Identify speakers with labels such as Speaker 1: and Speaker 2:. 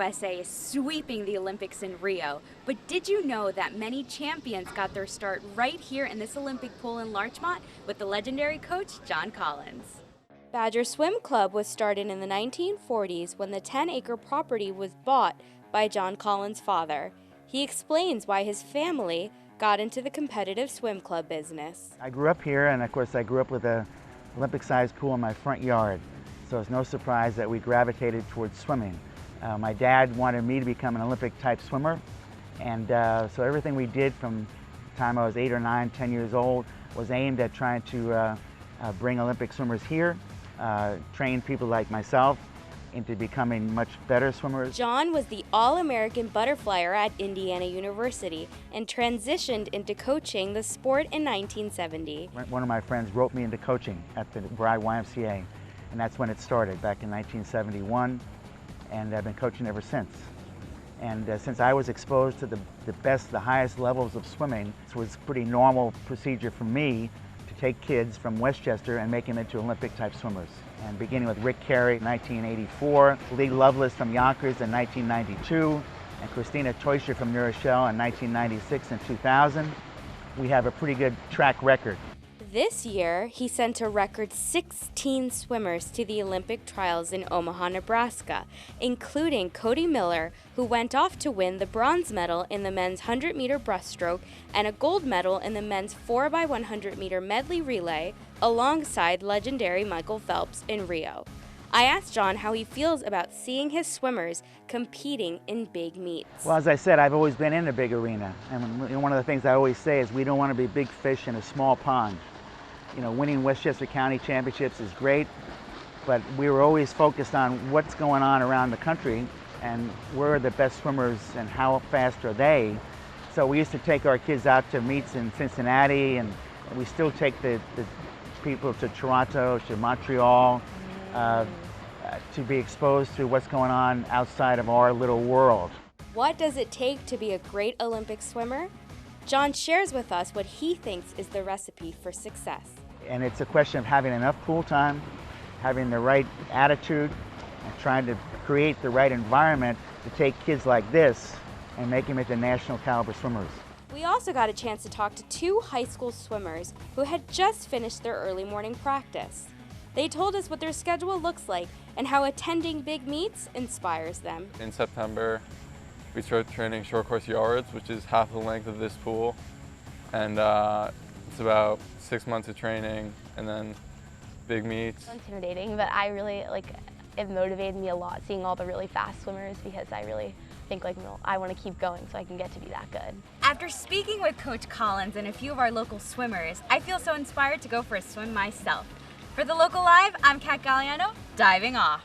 Speaker 1: USA is sweeping the Olympics in Rio, but did you know that many champions got their start right here in this Olympic pool in Larchmont with the legendary coach John Collins? Badger Swim Club was started in the 1940s when the 10-acre property was bought by John Collins' father. He explains why his family got into the competitive swim club business.
Speaker 2: I grew up here, and of course I grew up with an Olympic-sized pool in my front yard, so it's no surprise that we gravitated towards swimming. My dad wanted me to become an Olympic-type swimmer, and so everything we did from the time I was 8 or 9, 10 years old was aimed at trying to bring Olympic swimmers here, train people like myself into becoming much better swimmers.
Speaker 1: John was the All-American butterflyer at Indiana University and transitioned into coaching the sport in 1970.
Speaker 2: One of my friends roped me into coaching at the Bride YMCA, and that's when it started, back in 1971, and I've been coaching ever since. And since I was exposed to the best, the highest levels of swimming, it was a pretty normal procedure for me to take kids from Westchester and make them into Olympic-type swimmers. And beginning with Rick Carey in 1984, Lee Lovelace from Yonkers in 1992, and Christina Teuscher from New Rochelle in 1996 and 2000, we have a pretty good track record.
Speaker 1: This year, he sent a record 16 swimmers to the Olympic trials in Omaha, Nebraska, including Cody Miller, who went off to win the bronze medal in the men's 100-meter breaststroke and a gold medal in the men's 4x100-meter medley relay, alongside legendary Michael Phelps in Rio. I asked John how he feels about seeing his swimmers competing in big meets.
Speaker 2: Well, as I said, I've always been in a big arena, and one of the things I always say is we don't want to be big fish in a small pond. You know, winning Westchester County championships is great, but we were always focused on what's going on around the country and where are the best swimmers and how fast are they. So we used to take our kids out to meets in Cincinnati, and we still take the people to Toronto, to Montreal, to be exposed to what's going on outside of our little world.
Speaker 1: What does it take to be a great Olympic swimmer? John shares with us what he thinks is the recipe for success.
Speaker 2: And it's a question of having enough pool time, having the right attitude, and trying to create the right environment to take kids like this and make them into national caliber swimmers.
Speaker 1: We also got a chance to talk to 2 high school swimmers who had just finished their early morning practice. They told us what their schedule looks like and how attending big meets inspires them.
Speaker 3: In September, we start training short course yards, which is half the length of this pool. And it's about 6 months of training and then big meets.
Speaker 4: It's intimidating, but it motivated me a lot seeing all the really fast swimmers, because I really think I want to keep going so I can get to be that good.
Speaker 1: After speaking with Coach Collins and a few of our local swimmers, I feel so inspired to go for a swim myself. For the Local Live, I'm Cat Galeano, diving off.